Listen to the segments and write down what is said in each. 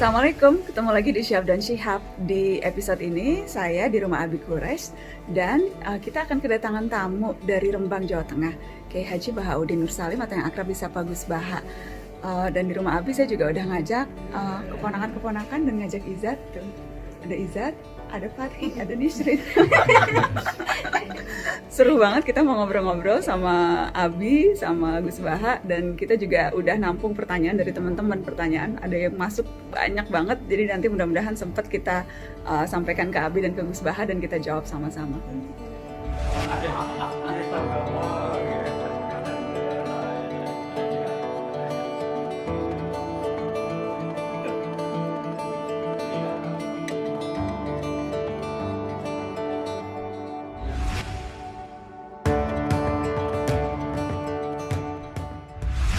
Assalamualaikum, ketemu lagi di Syihab dan Syihab. Di episode ini saya di rumah Abi Quraisy dan kita akan kedatangan tamu dari Rembang, Jawa Tengah, Kiai Haji Bahaudin Nur Salim atau yang akrab disapa Gus Baha. Dan di rumah Abi saya juga udah ngajak keponakan-keponakan dan ngajak Izzat tuh. Ada Izzat, ada Fatih, ada Nisrin. Seru banget, kita mau ngobrol-ngobrol sama Abi, sama Gus Baha, dan kita juga udah nampung pertanyaan dari teman-teman. Pertanyaan ada yang masuk banyak banget, jadi nanti mudah-mudahan sempat kita sampaikan ke Abi dan ke Gus Baha dan kita jawab sama-sama.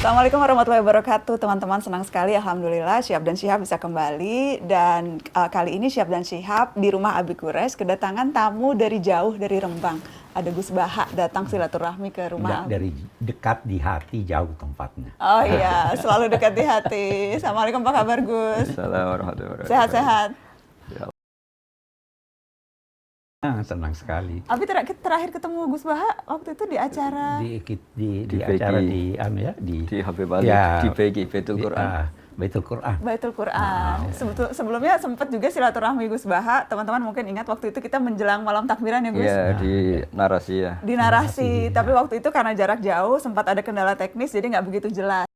Assalamualaikum warahmatullahi wabarakatuh, teman-teman. Senang sekali, alhamdulillah Syihab dan Syihab bisa kembali. Dan kali ini Syihab dan Syihab di rumah Abi Quraisy kedatangan tamu dari jauh, dari Rembang. Ada Gus Baha datang silaturahmi ke rumah. Dari dekat di hati, jauh tempatnya. Oh iya, selalu dekat di hati. Assalamualaikum, apa kabar Gus? Assalamualaikum warahmatullahi wabarakatuh. Sehat-sehat. Senang sekali. Abi terakhir ketemu Gus Baha waktu itu di acara di acara di Habib Ali, ya, di PG Baitul Quran. Baitul Quran. Baitul Quran. Sebelumnya sempat juga silaturahmi Gus Baha. Teman-teman mungkin ingat waktu itu kita menjelang malam takbiran ya Gus? Iya, di narasi ya. Di narasi. Tapi waktu itu karena jarak jauh sempat ada kendala teknis jadi nggak begitu jelas.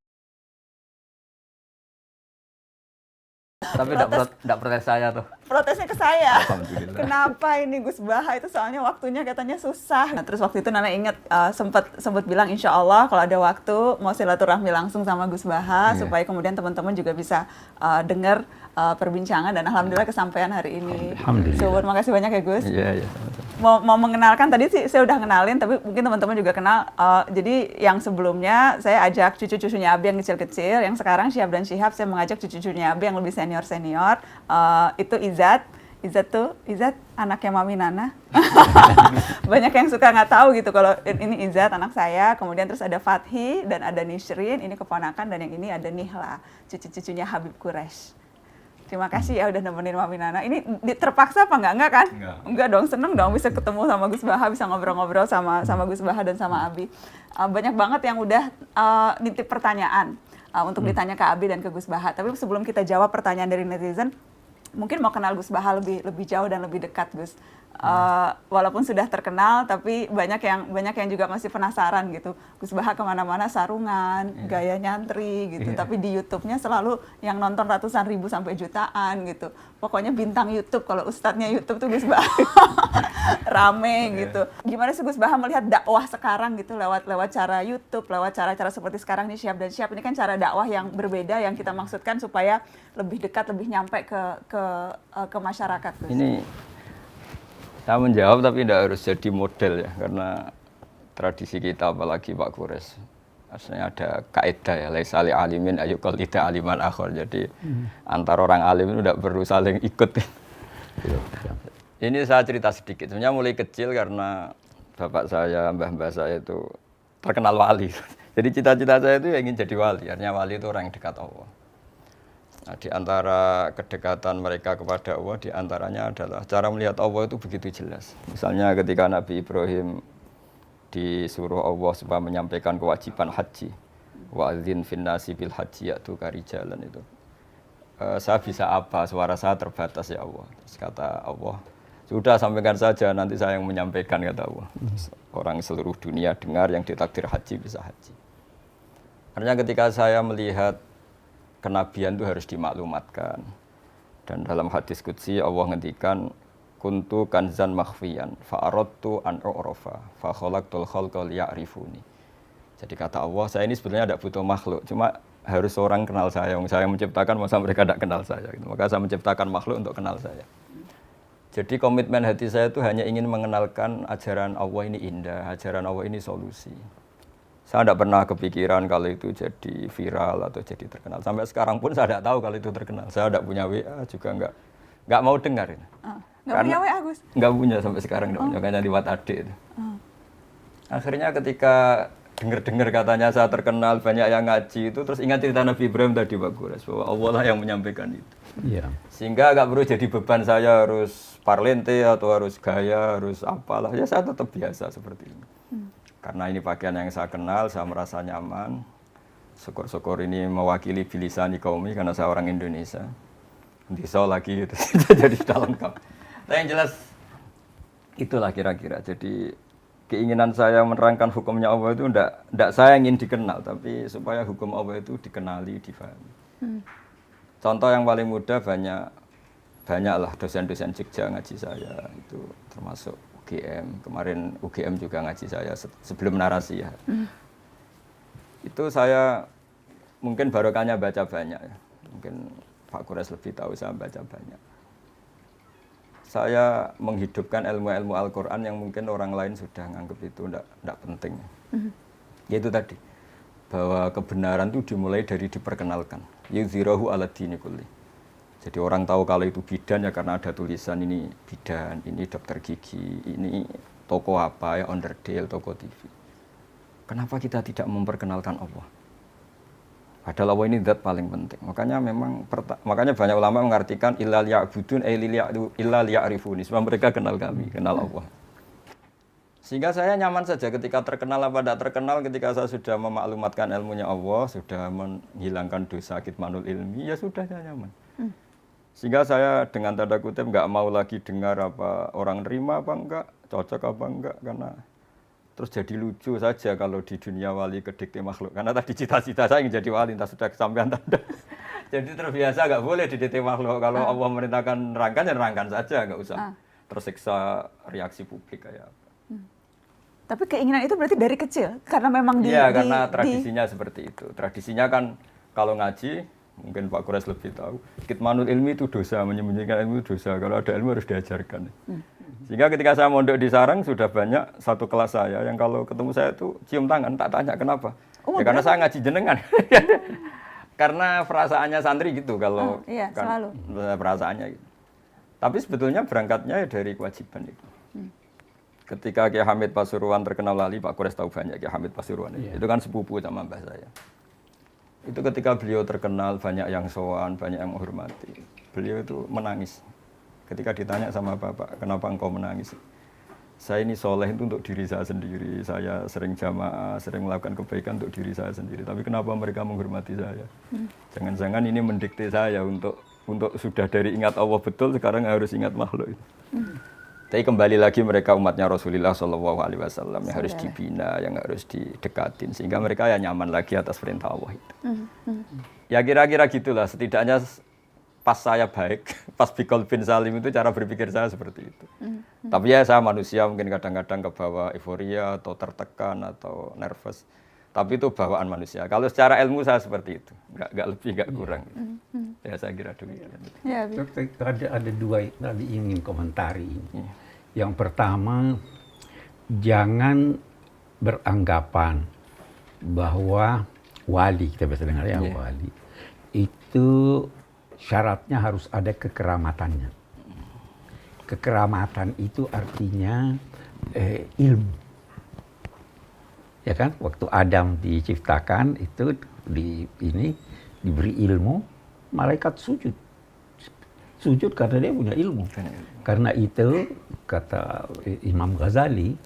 Tapi enggak protes saya tuh. Protesnya ke saya. Alhamdulillah. Kenapa ini Gus Baha itu soalnya waktunya katanya susah. Nah, terus waktu itu Nana ingat sempat bilang insya Allah kalau ada waktu mau silaturahmi langsung sama Gus Baha supaya kemudian teman-teman juga bisa dengar perbincangan dan alhamdulillah kesampaian hari ini. Alhamdulillah. So, makasih banyak ya Gus. Iya. Mau mengenalkan tadi sih saya udah kenalin tapi mungkin teman-teman juga kenal. Jadi yang sebelumnya saya ajak cucu-cucunya Abi yang kecil-kecil, yang sekarang Syihab dan Syihab saya mengajak cucu-cucunya Abi yang lebih senior. Itu Izzat anaknya Mami Nana. Banyak yang suka nggak tahu gitu kalau ini Izzat anak saya. Kemudian terus ada Fathi dan ada Nisrin, ini keponakan, dan yang ini ada Nihla, cucu-cucunya Habib Quraisy. Terima kasih ya udah nemenin Mami Nana. Ini terpaksa apa enggak kan? Enggak dong, seneng dong bisa ketemu sama Gus Baha, bisa ngobrol-ngobrol sama Gus Baha dan sama Abi. Banyak banget yang udah nitip pertanyaan untuk ditanya ke Abi dan ke Gus Baha. Tapi sebelum kita jawab pertanyaan dari netizen, mungkin mau kenal Gus Baha lebih jauh dan lebih dekat Gus. Walaupun sudah terkenal, tapi banyak yang juga masih penasaran gitu. Gus Baha kemana-mana sarungan, gaya nyantri gitu. Tapi di YouTube-nya selalu yang nonton ratusan ribu sampai jutaan gitu. Pokoknya bintang YouTube, kalau ustadznya YouTube tuh Gus Baha. Rame gitu. Gimana sih Gus Baha melihat dakwah sekarang gitu lewat cara YouTube, lewat cara-cara seperti sekarang nih Syihab dan Syihab. Ini kan cara dakwah yang berbeda yang kita maksudkan supaya lebih dekat, lebih nyampe ke masyarakat Gus. Ini saya menjawab tapi tidak harus jadi model ya, karena tradisi kita apalagi Pak Quraisy aslinya ada kaidah ya, laisa li alimin ayyuqal tidak aliman akhir. Jadi antar orang alim itu tidak perlu saling ikut. Ini saya cerita sedikit. Sebenarnya mulai kecil karena bapak saya, mbah-mbah saya itu terkenal wali. Jadi cita-cita saya itu ingin jadi wali. Artinya wali itu orang yang dekat Allah. Nah, di antara kedekatan mereka kepada Allah, di antaranya adalah cara melihat Allah itu begitu jelas. Misalnya ketika Nabi Ibrahim disuruh Allah supaya menyampaikan kewajiban haji, wa'adzin finnasi bil haji ya'tuka rijalan itu. Saya bisa apa? Suara saya terbatas ya Allah. Terus kata Allah, sudah sampaikan saja, nanti saya yang menyampaikan, kata Allah. Orang seluruh dunia dengar yang ditakdir haji bisa haji. Artinya ketika saya melihat kenabian itu harus dimaklumatkan. Dan dalam hadis qudsi Allah ngendikan kuntu kanzan makhfiyan fa'aradtu an u'rafa fa khalaqtul khalqa liya'rifuni. Jadi kata Allah, saya ini sebenarnya tidak butuh makhluk, cuma harus orang kenal saya. Saya menciptakan, masa mereka tidak kenal saya gitu. Maka saya menciptakan makhluk untuk kenal saya. Jadi komitmen hati saya itu hanya ingin mengenalkan ajaran Allah ini indah, ajaran Allah ini solusi. Saya tidak pernah kepikiran kalau itu jadi viral atau jadi terkenal. Sampai sekarang pun saya tidak tahu kalau itu terkenal. Saya tidak punya WA juga nggak mau dengar. Nggak punya WA Gus? Nggak punya sampai sekarang, nggak punya, hanya lewat adik itu. Akhirnya ketika dengar-dengar katanya saya terkenal, banyak yang ngaji itu, terus ingat cerita Nabi Ibrahim tadi Pak Quraisy, bahwa Allah lah yang menyampaikan itu. Iya. Sehingga nggak perlu jadi beban saya harus parlente atau harus gaya, harus apalah. Ya saya tetap biasa seperti ini. Karena ini pakaian yang saya kenal, saya merasa nyaman. Syukur-syukur ini mewakili bilisani kaumi karena saya orang Indonesia. Bisa lagi gitu. Jadi sudah lengkap. Tapi yang jelas itulah kira-kira. Jadi keinginan saya menerangkan hukumnya Allah itu enggak saya ingin dikenal, tapi supaya hukum Allah itu dikenali, difahami. Contoh yang paling mudah banyaklah dosen-dosen Jogja ngaji saya itu termasuk UGM. Kemarin UGM juga ngaji saya sebelum narasi ya. Itu saya mungkin barokahnya baca banyak ya. Mungkin Pak Kures lebih tahu saya baca banyak. Saya menghidupkan ilmu-ilmu Al-Quran yang mungkin orang lain sudah nganggap itu enggak penting. Yaitu tadi, bahwa kebenaran itu dimulai dari diperkenalkan. Yuzhirahu ala dini kulli. Jadi orang tahu kalau itu bidan ya karena ada tulisan ini bidan, ini dokter gigi, ini toko apa ya, Onderdale, toko TV. Kenapa kita tidak memperkenalkan Allah? Padahal Allah ini zat paling penting. Makanya banyak ulama mengartikan illa liya'budun illa liya'rifuni. Sebab mereka kenal kami, kenal Allah. Sehingga saya nyaman saja ketika terkenal apa tidak terkenal, ketika saya sudah memaklumatkan ilmunya Allah, sudah menghilangkan dosa kitmanul ilmi, ya sudah saya nyaman. Sehingga saya dengan tanda kutip nggak mau lagi dengar apa orang nerima apa enggak, cocok apa enggak, karena terus jadi lucu saja kalau di dunia wali kedikte makhluk. Karena tadi cita-cita saya ingin jadi wali, entah sudah kesampaian tanda. Jadi terbiasa nggak boleh didikte makhluk. Kalau Allah merintahkan nerangkan, ya nerangkan saja, nggak usah tersiksa reaksi publik kayak apa. Tapi keinginan itu berarti dari kecil? Karena memang karena tradisinya seperti itu. Tradisinya kan kalau ngaji, mungkin Pak Kures lebih tahu, kitmanul ilmi itu dosa, menyembunyikan ilmu itu dosa. Kalau ada ilmu harus diajarkan. Sehingga ketika saya mondok di Sarang sudah banyak satu kelas saya yang kalau ketemu saya itu cium tangan, tak tanya kenapa. Ya karena saya ngaji jenengan. Karena perasaannya santri gitu kalau iya, kan, selalu. perasaannya gitu. Tapi sebetulnya berangkatnya ya dari kewajiban itu. Ketika Kiai Hamid Pasuruan terkenal lali, Pak Kures tahu banyak Kiai Hamid Pasuruan itu kan sepupu sama mbah saya. Itu ketika beliau terkenal banyak yang sowan, banyak yang menghormati. Beliau itu menangis. Ketika ditanya sama Bapak, kenapa engkau menangis? Saya ini soleh itu untuk diri saya sendiri. Saya sering jamaah, sering melakukan kebaikan untuk diri saya sendiri. Tapi kenapa mereka menghormati saya? Jangan-jangan ini mendikte saya untuk sudah dari ingat Allah betul, sekarang harus ingat makhluk itu. Tapi kembali lagi mereka umatnya Rasulullah SAW yang harus dibina, yang harus didekatin. Sehingga mereka ya nyaman lagi atas perintah Allah itu. Ya kira-kira gitulah, setidaknya pas saya baik, pas Bikol bin Salim itu cara berpikir saya seperti itu. Tapi ya saya manusia mungkin kadang-kadang kebawa euforia atau tertekan atau nervous. Tapi itu bawaan manusia. Kalau secara ilmu saya seperti itu, nggak lebih nggak kurang. Ya saya kira demikian. Ya, Ada dua tadi ingin komentari ini. Yang pertama, jangan beranggapan bahwa wali, kita biasa dengar ya wali, itu syaratnya harus ada kekeramatannya. Kekeramatan itu artinya ilmu. Ya kan, waktu Adam diciptakan itu diberi ilmu, malaikat sujud. Sujud karena dia punya ilmu. Karena itu kata Imam Ghazali,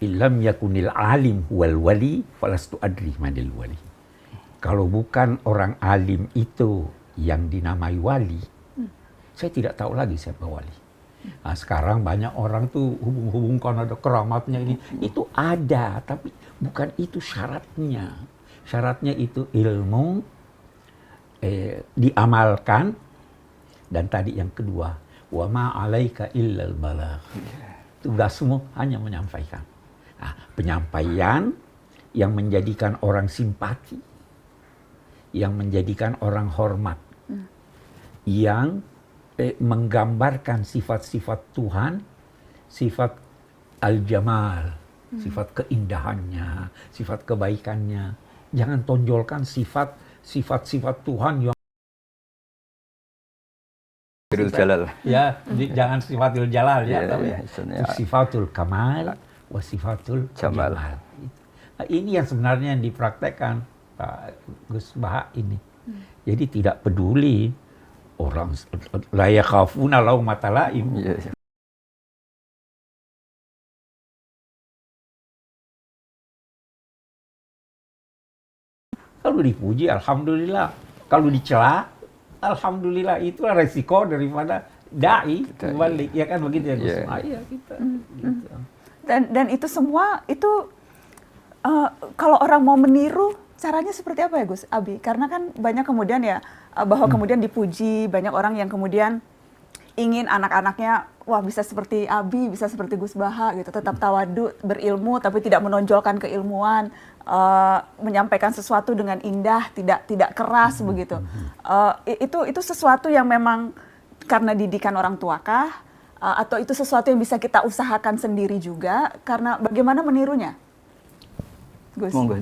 illam yakunil alim wal wali falastu adri manil wali. Kalau bukan orang alim itu yang dinamai wali, saya tidak tahu lagi siapa wali. Nah, sekarang banyak orang tuh hubung-hubungkan ada keramatnya ini. Itu ada, tapi bukan itu syaratnya. Syaratnya itu ilmu, diamalkan, dan tadi yang kedua, wa ma 'alaika illal balagh. Tugasmu hanya menyampaikan. Nah, penyampaian yang menjadikan orang simpati, yang menjadikan orang hormat, yang menggambarkan sifat-sifat Tuhan, sifat al-jamal, sifat keindahannya, sifat kebaikannya. Jangan tonjolkan sifat-sifat Tuhan yang Jalal. ya, jangan sifatul jalal ya, tapi istilahnya. sifatul kamal wa sifatul Jamal. jamal. Nah, ini yang sebenarnya yang dipraktekkan Pak Gus Baha ini. Jadi tidak peduli orang la yakhafuna laumata laim. Iya, iya. Kalau dipuji, alhamdulillah. Kalau dicela, alhamdulillah. Itulah resiko daripada dai kembali, ya kan begitu ya Gus? Yeah. Iya kita. Gitu. Dan itu semua itu kalau orang mau meniru caranya seperti apa ya Gus Abi? Karena kan banyak kemudian ya bahwa kemudian dipuji, banyak orang yang kemudian ingin anak-anaknya wah bisa seperti Abi, bisa seperti Gus Baha gitu, tetap tawadu, berilmu tapi tidak menonjolkan keilmuan, menyampaikan sesuatu dengan indah, tidak keras begitu. Itu sesuatu yang memang karena didikan orang tua kah? Atau itu sesuatu yang bisa kita usahakan sendiri juga? Karena bagaimana menirunya? Gus. Monggo.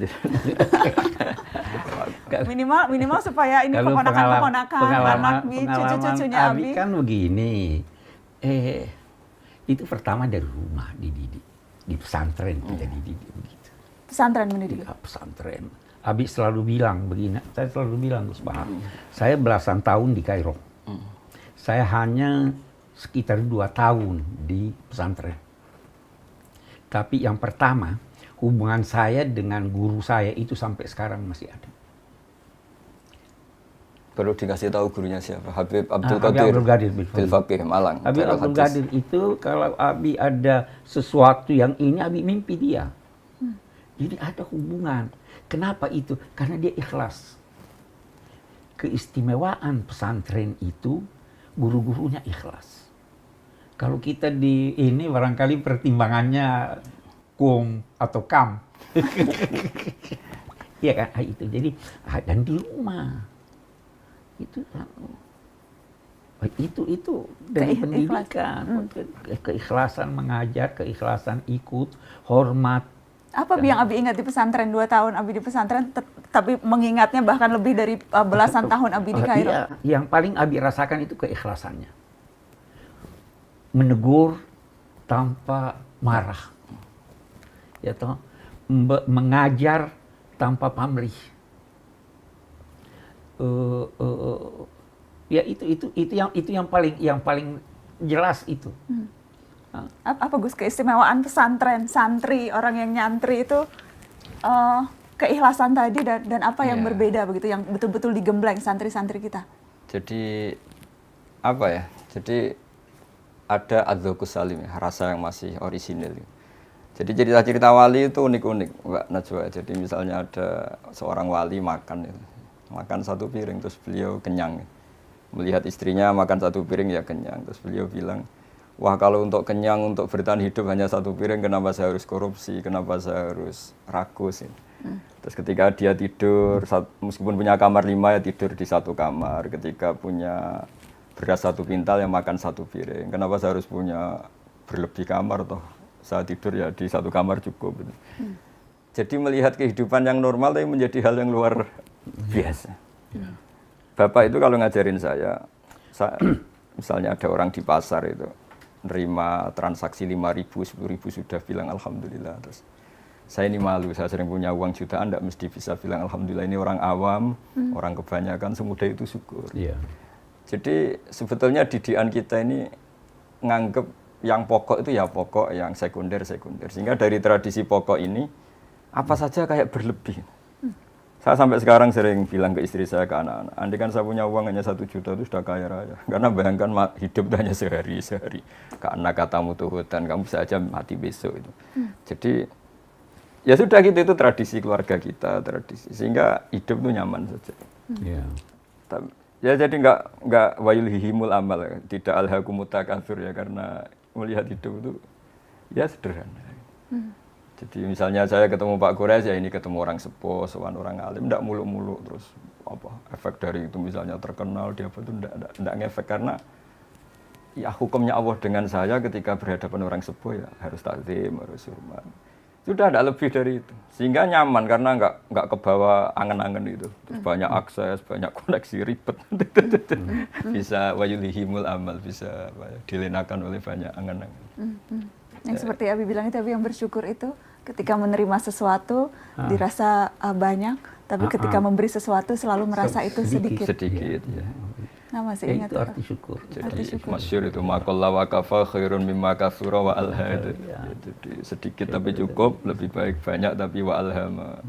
Minimal supaya ini Kalau keponakan-keponakan, anak cucu-cucunya Abi Abi. kan begini, itu pertama dari rumah dididik, di pesantren kita dididik begitu. Pesantren mendidik. Di pesantren. Abi selalu bilang begini, saya selalu bilang Gus Bahar, saya belasan tahun di Kairo, saya hanya sekitar 2 tahun di pesantren. Tapi yang pertama, hubungan saya dengan guru saya itu sampai sekarang masih ada. Perlu dikasih tahu gurunya siapa? Habib Abdul Habib Qadir Abdul Qadir Bil Faqih Malang. Habib Darul Abdul Hadis. Qadir itu kalau Abi ada sesuatu yang ini, Abi mimpi dia. Jadi ada hubungan. Kenapa itu? Karena dia ikhlas. Keistimewaan pesantren itu guru-gurunya ikhlas. Kalau kita di ini barangkali pertimbangannya kum atau kam. Iya kan? Itu jadi dan di rumah. Itu dari pendidikan, keikhlasan mengajar, keikhlasan ikut, hormat. Apa yang Abi ingat di pesantren 2 tahun Abi di pesantren, tapi mengingatnya bahkan lebih dari belasan tahun Abi di Kairo? Iya, yang paling Abi rasakan itu keikhlasannya. Menegur tanpa marah. Ya toh, mengajar tanpa pamrih. Ya itu yang paling jelas itu. Apa Gus keistimewaan pesantren, santri, orang yang nyantri itu keikhlasan tadi dan apa yang berbeda begitu, yang betul-betul digembleng santri-santri kita? Jadi apa ya? Jadi ada adzauqus salim, rasa yang masih orisinil. Jadi cerita-cerita wali itu unik-unik, Mbak Najwa. Jadi misalnya ada seorang wali makan 1 piring terus beliau kenyang. Melihat istrinya makan 1 piring ya kenyang, terus beliau bilang, wah kalau untuk kenyang, untuk bertahan hidup hanya 1 piring, kenapa saya harus korupsi, kenapa saya harus rakus. Terus ketika dia tidur, meskipun punya kamar 5 ya tidur di 1 kamar, ketika punya beras 1 pintal yang makan 1 piring, kenapa saya harus punya berlebih kamar toh, saya tidur ya di 1 kamar cukup. Jadi melihat kehidupan yang normal tapi menjadi hal yang luar biasa. Bapak itu kalau ngajarin saya misalnya ada orang di pasar itu nerima transaksi 5.000, 10.000 sudah bilang alhamdulillah. Terus saya ini malu, saya sering punya uang jutaan, tidak mesti bisa bilang alhamdulillah. Ini orang awam, orang kebanyakan semudah itu syukur. Yeah. Jadi sebetulnya didikan kita ini nganggep yang pokok itu ya pokok, yang sekunder. Sehingga dari tradisi pokok ini apa saja kayak berlebih. Saya sampai sekarang sering bilang ke istri saya, ke anak-anak, andai kan saya punya uang hanya 1 juta itu sudah kaya raya. Karena bayangkan hidup hanya sehari. Ke anak katamu tuh hutan, kamu bisa aja mati besok itu. Jadi ya sudah gitu, itu tradisi keluarga kita, tradisi. Sehingga hidup itu nyaman saja. Ya jadi nggak wayulhihimul amal, tidak alhaakumut takatsur ya, karena melihat hidup itu ya sederhana. Jadi misalnya saya ketemu Pak Kures, ya ini ketemu orang sepuh, sowan orang alim, enggak muluk-muluk terus apa efek dari itu misalnya terkenal dia apa itu enggak ngefek, karena ya hukumnya Allah dengan saya ketika berhadapan orang sepuh ya harus takzim, harus hormat. Sudah ada lebih dari itu. Sehingga nyaman karena enggak kebawa angen-angen itu. Terus banyak akses, banyak koneksi ribet. Bisa wayulhihimul amal, bisa dilenakan oleh banyak angen-angen. Yang seperti Abi bilang itu, Abi yang bersyukur itu ketika menerima sesuatu dirasa banyak, tapi ketika memberi sesuatu selalu merasa itu sedikit. Sedikit ya. Nah, masih ingat Itu arti syukur. Jadi masyhur itu maqalla wa kafa khairun mimma katsura wa alha. Jadi sedikit tapi cukup, lebih baik banyak tapi wa alhama.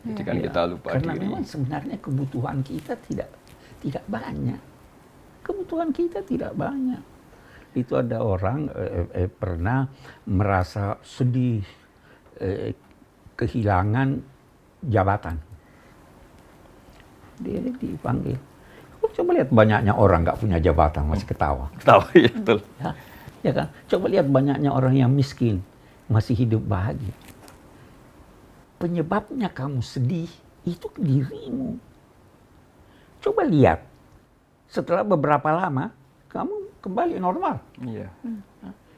Jadi kan kita lupa Karena diri. memang sebenarnya kebutuhan kita tidak banyak. Kebutuhan kita tidak banyak. Itu ada orang pernah merasa sedih kehilangan jabatan. Dia dipanggil. Coba lihat banyaknya orang nggak punya jabatan masih ketawa. Tahu ya betul. Ya kan? Coba lihat banyaknya orang yang miskin masih hidup bahagia. Penyebabnya kamu sedih itu dirimu. Coba lihat setelah beberapa lama kamu kembali normal. Iya.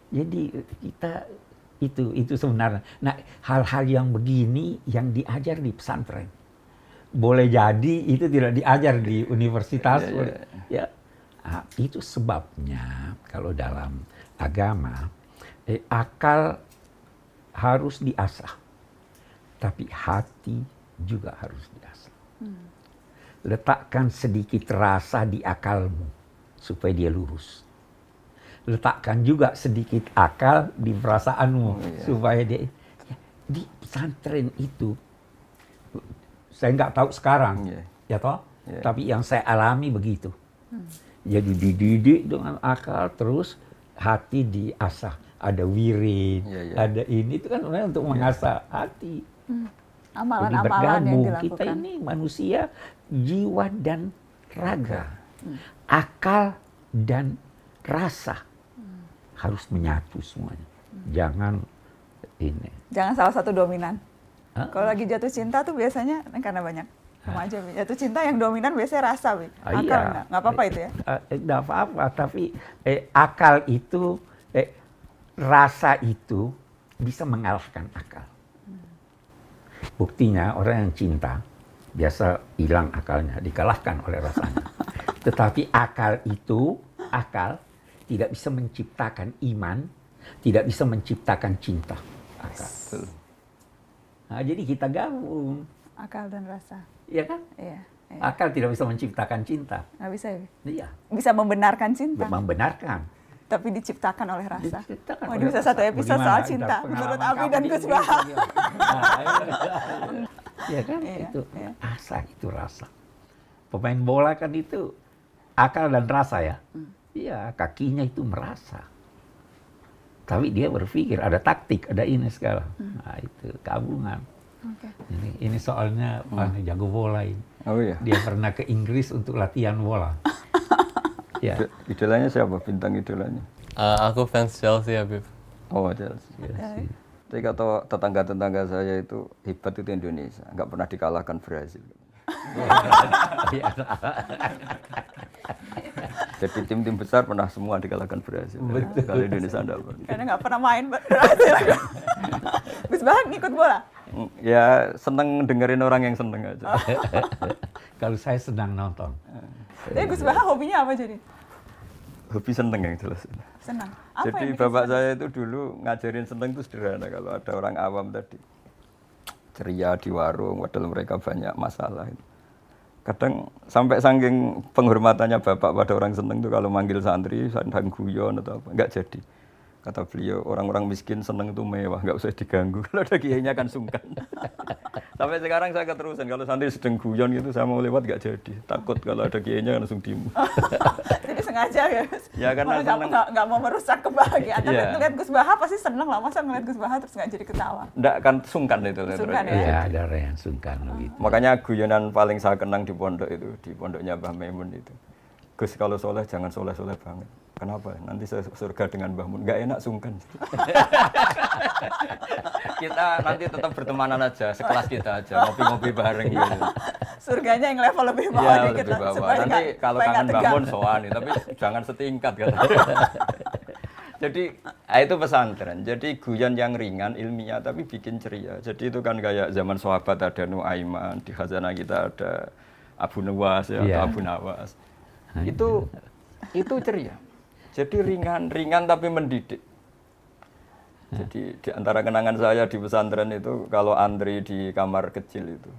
Jadi kita itu sebenarnya. Nah, hal-hal yang begini yang diajar di pesantren. Boleh jadi itu tidak diajar di universitas. Ya. Nah, itu sebabnya kalau dalam agama akal harus diasah. Tapi hati juga harus diasah. Letakkan sedikit rasa di akalmu supaya dia lurus. Letakkan juga sedikit akal di perasaanmu supaya dia di pesantren itu saya nggak tahu sekarang ya toh tapi yang saya alami begitu. Jadi dididik dengan akal terus hati diasah, ada wirid, ada ini itu kan sebenarnya untuk mengasah hati. Amalan-amalan Jadi yang bergabung dilakukan. kita ini manusia jiwa dan raga, akal dan rasa harus menyatu semuanya. Jangan ini. Jangan salah satu dominan. Kalau lagi jatuh cinta tuh biasanya karena banyak remaja jatuh cinta yang dominan biasanya rasa, akal nggak apa-apa itu ya? Nggak apa-apa, tapi akal itu, rasa itu bisa mengalahkan akal. Buktinya orang yang cinta biasa hilang akalnya, dikalahkan oleh rasanya. Tetapi akal tidak bisa menciptakan iman, tidak bisa menciptakan cinta. Akal. Nah, jadi kita gabung. Akal dan rasa. Iya kan? Iya. Akal tidak bisa menciptakan cinta. Nggak bisa ya? Iya. Bisa membenarkan cinta. Membenarkan. Tapi diciptakan oleh rasa. Diciptakan Ini oleh bisa rasa. satu episode Bagaimana soal cinta. Menurut Abi dan Gus Baha. Iya kan? Iya, Itu iya. asa, itu rasa. Pemain bola kan itu akal dan rasa ya. Iya, kakinya itu merasa. Tapi dia berpikir, ada taktik, ada ini segala. Nah, itu gabungan. Oke. Ini soalnya jago bola ini. Oh iya. Dia pernah ke Inggris untuk latihan bola. Ya. Idolanya siapa? Bintang idolanya? Aku fans Chelsea, Habib. Oh, Chelsea. Tapi kata tetangga-tetangga saya itu hebat itu Indonesia, nggak pernah dikalahkan Brazil. Jadi tim-tim besar pernah semua dikalahkan Brazil. Kalau Indonesia enggak pernah. Karena nggak pernah main berhasil. Gus Baha ngikut bola? Ya seneng dengerin orang yang seneng aja. Kalau saya sedang nonton. Tapi Gus Baha hobinya apa jadi? Hobi seneng yang jelas. Senang. Apa Jadi yang bikin bapak senang? saya itu dulu ngajarin seneng itu sederhana. Kalau ada orang awam tadi ceria di warung, padahal mereka banyak masalah. Kadang sampai saking penghormatannya bapak pada orang seneng tuh kalau manggil santri, sedang guyon atau apa, nggak jadi. Kata beliau, orang-orang miskin seneng itu mewah, nggak usah diganggu. Kalau ada kiainya kan sungkan. Sampai sekarang saya keterusan, kalau santri sedang guyon gitu, saya mau lewat nggak jadi. Takut kalau ada kiainya langsung dimu. Jadi sengaja ya Gus? Ya, karena Malah seneng. nggak mau merusak kebahagiaan. Tapi Iya. ngeliat Gus Baha pasti seneng lah. Masa ngeliat Gus Baha terus nggak jadi ketawa? Nggak kan sungkan itu. Sungkan ya? Iya, ada orang yang sungkan begitu. Makanya guyonan paling saya kenang di pondok itu, di pondoknya Mbah Maimun itu. Gus kalau soleh jangan soleh-soleh banget. Kenapa? Nanti saya surga dengan Mbah Mun. Nggak enak sungkan. Kita nanti tetap bertemanan aja, sekelas kita aja, ngopi-ngopi bareng gitu. Surganya yang level lebih bawah Iya, dikit lebih lah. bawah. supaya Nanti nggak- kalau supaya kangen nggak Mbah tegang. Mun soan nih, tapi jangan setingkat kata. Jadi itu pesantren. Jadi guyon yang ringan, ilmiah tapi bikin ceria. Jadi itu kan kayak zaman sahabat ada Nuaiman, di khazanah kita ada Abu Nuwas ya, Iya. atau Abu Nawas. Itu ceria. Jadi ringan tapi mendidik. Jadi di antara kenangan saya di pesantren itu kalau antri di kamar kecil itu,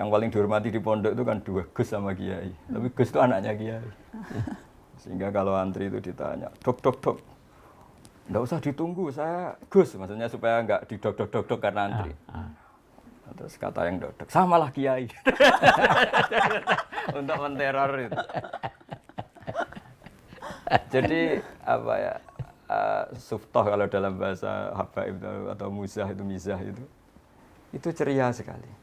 Yang paling dihormati di pondok itu kan 2 Gus sama Kiai. Tapi Gus itu anaknya Kiai. Sehingga kalau antri itu ditanya, dok, nggak usah ditunggu, saya Gus. Maksudnya supaya nggak didok karena antri. Terus kata yang dok, samalah Kiai. Untuk menteror itu. Jadi apa ya, suftoh kalau dalam bahasa habaib atau mizah itu ceria sekali.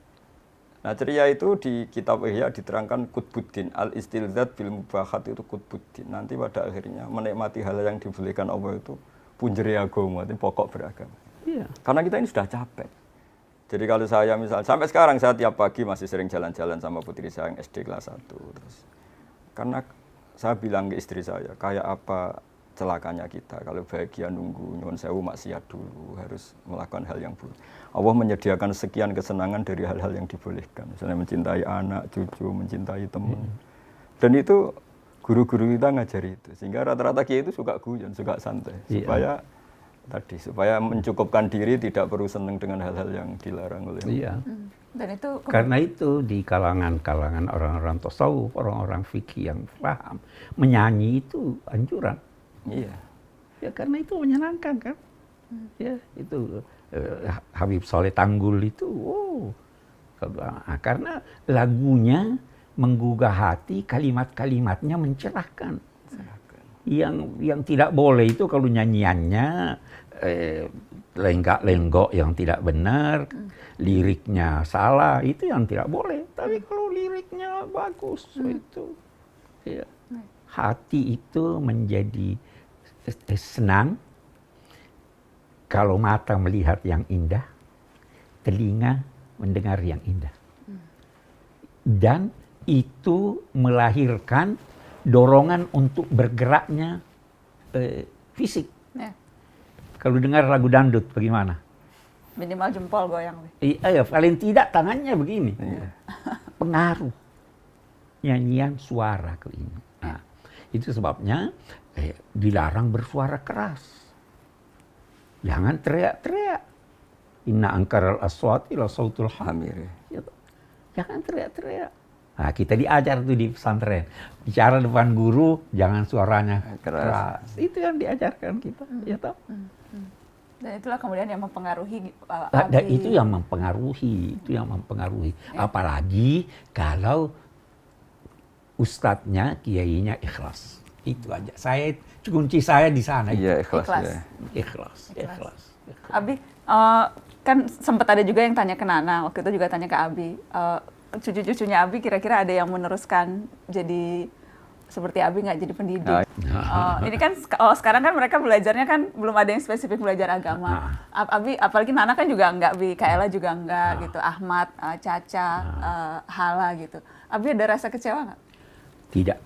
Nah ceria itu di kitab Ihya diterangkan Qutbuddin al-istilzat bil mubahat itu Qutbuddin. Nanti pada akhirnya menikmati hal yang dibolehkan Allah itu punjeri agama, itu pokok beragama. Iya. Karena kita ini sudah capek. Jadi kalau saya misalnya sampai sekarang saya tiap pagi masih sering jalan-jalan sama putri saya yang SD kelas 1 terus. Karena saya bilang ke istri saya, kayak apa celakanya kita kalau bahagia nunggu nyuwun sewu maksiat dulu, harus melakukan hal yang buruk. Allah menyediakan sekian kesenangan dari hal-hal yang dibolehkan, misalnya mencintai anak, cucu, mencintai teman. Dan itu guru-guru kita ngajari itu, sehingga rata-rata kiai itu suka guyon, suka santai, supaya mencukupkan diri, tidak perlu senang dengan hal-hal yang dilarang oleh Allah. Dan itu Karena itu di kalangan orang-orang tasawuf, orang-orang fikih yang paham, menyanyi itu anjuran. Iya. Ya karena itu menyenangkan kan. Ya itu Habib Soleh Tanggul itu, karena lagunya menggugah hati, kalimat-kalimatnya mencerahkan. Yang tidak boleh itu kalau nyanyiannya lenggak-lenggok yang tidak benar, liriknya salah, itu yang tidak boleh. Tapi kalau liriknya bagus, itu ya, hati itu menjadi senang kalau mata melihat yang indah, telinga mendengar yang indah. Dan itu melahirkan dorongan untuk bergeraknya fisik. ya, Kalau dengar lagu dangdut bagaimana? minimal jempol goyang. Iya, paling tidak tangannya begini. Pengaruh nyanyian suara ke ini. Nah, itu sebabnya dilarang bersuara keras. Jangan teriak-teriak. Inna angkaral aswati la sautul hamir. Jangan teriak-teriak. Nah, kita diajar tuh di pesantren. Bicara depan guru, jangan suaranya keras. Itu yang diajarkan kita. Ya toh? Dan itulah kemudian yang mempengaruhi Dan itu yang mempengaruhi. Apalagi kalau ustadznya, kiainya ikhlas. Itu aja. Kunci saya di sana. Iya, ikhlas. Ikhlas. Abi, kan sempat ada juga yang tanya ke Nana, waktu itu juga tanya ke Abi. Cucu-cucunya Abi kira-kira ada yang meneruskan jadi seperti Abi nggak jadi pendidik? Ini kan sekarang kan mereka belajarnya kan belum ada yang spesifik belajar agama. Abi, apalagi Nana kan juga nggak, Bi, Kaela juga nggak gitu, Ahmad, Caca, Hala gitu. Abi ada rasa kecewa nggak? Tidak.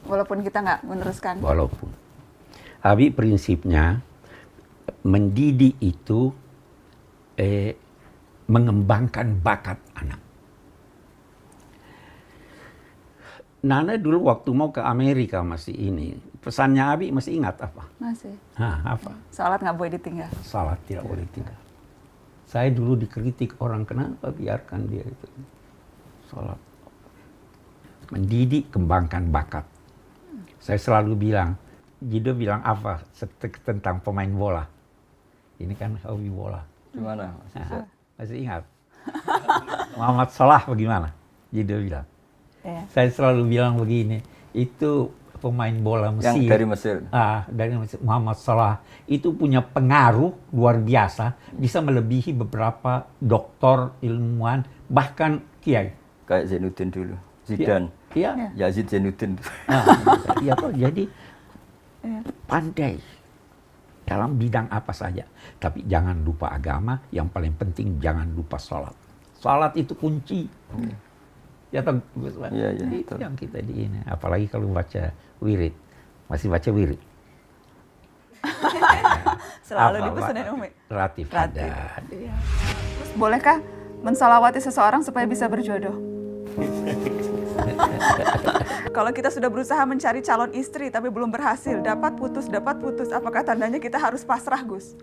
Walaupun kita nggak meneruskan. Walaupun. Abi prinsipnya mendidik itu mengembangkan bakat anak. Nana dulu waktu mau ke Amerika masih ini, pesannya Abi masih ingat apa? Masih. Apa? Salat nggak boleh ditinggal. Salat tidak boleh tinggal. Saya dulu dikritik orang, kenapa biarkan dia itu salat. Mendidik, kembangkan bakat. Saya selalu bilang, Jido bilang apa tentang pemain bola? Ini kan hobi bola. Gimana? Masih ingat? Muhammad Salah bagaimana? Jido bilang. Saya selalu bilang begini, itu pemain bola Mesir. Yang dari Mesir. Dari Mesir, Muhammad Salah itu punya pengaruh luar biasa, bisa melebihi beberapa doktor, ilmuwan, bahkan kiai. Kayak Zainuddin dulu, Zidane. Iya. Yazid Zainuddin. Iya toh, jadi pandai dalam bidang apa saja. Tapi jangan lupa agama, yang paling penting jangan lupa sholat. Sholat itu kunci. Ya toh, Iya, itu yang kita di ini. Apalagi kalau baca wirid. Masih baca wirid? Selalu dipesanin Umi. Relatif. Ada. Terus bolehkah mensalawati seseorang supaya bisa berjodoh? Kalau kita sudah berusaha mencari calon istri tapi belum berhasil, dapat putus, apakah tandanya kita harus pasrah, Gus?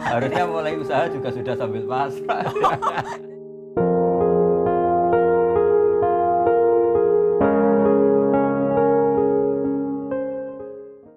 Harusnya mulai usaha juga sudah sambil pasrah.